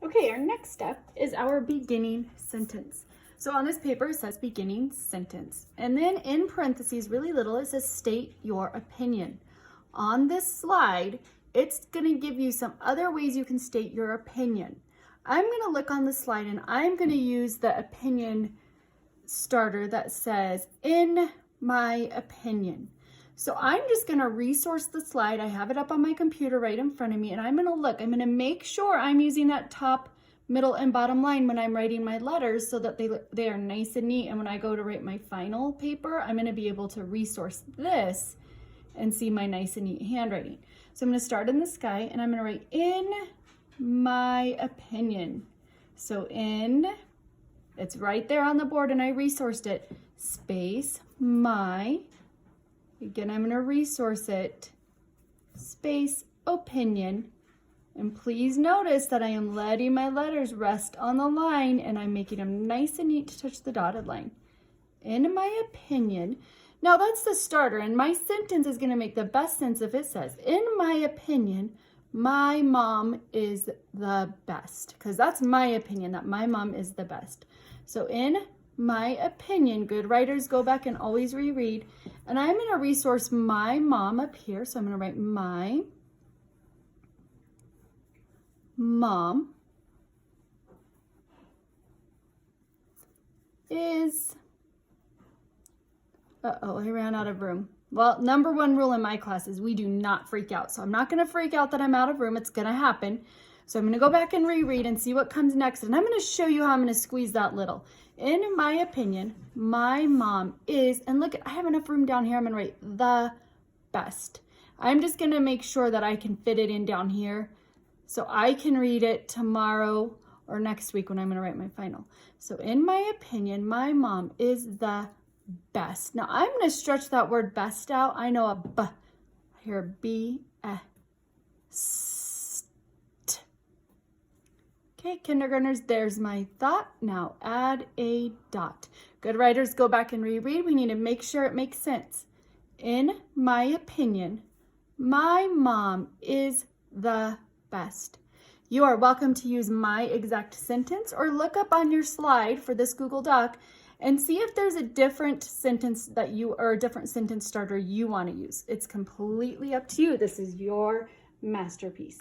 Okay, our next step is our beginning sentence. So on this paper, it says beginning sentence. And then in parentheses, really little, it says state your opinion. On this slide, it's gonna give you some other ways you can state your opinion. I'm gonna look on the slide and I'm gonna use the opinion starter that says, in my opinion. So I'm just gonna resource the slide. I have it up on my computer right in front of me, and I'm gonna make sure I'm using that top, middle, and bottom line when I'm writing my letters so that they are nice and neat. And when I go to write my final paper, I'm gonna be able to resource this and see my nice and neat handwriting. So I'm gonna start in the sky and I'm gonna write in my opinion. So it's right there on the board and I resourced it, space, my. Again, I'm going to resource it, space, opinion, and please notice that I am letting my letters rest on the line and I'm making them nice and neat to touch the dotted line. In my opinion, now that's the starter, and my sentence is going to make the best sense if it says, in my opinion, my mom is the best, because that's my opinion, that my mom is the best. So in my opinion, good writers go back and always reread. And I'm going to resource my mom up here. So I'm going to write my mom is, I ran out of room. Well, number one rule in my class is we do not freak out. So I'm not going to freak out that I'm out of room. It's going to happen. So I'm going to go back and reread and see what comes next. And I'm going to show you how I'm going to squeeze that little. In my opinion, my mom is, and look, I have enough room down here. I'm going to write the best. I'm just going to make sure that I can fit it in down here so I can read it tomorrow or next week when I'm going to write my final. So in my opinion, my mom is the best. Now I'm going to stretch that word best out. I know a b, I hear a b, a, okay, kindergartners, there's my thought. Now add a dot. Good writers, go back and reread. We need to make sure it makes sense. In my opinion, my mom is the best. You are welcome to use my exact sentence or look up on your slide for this Google Doc and see if there's a different sentence or a different sentence starter you want to use. It's completely up to you. This is your masterpiece.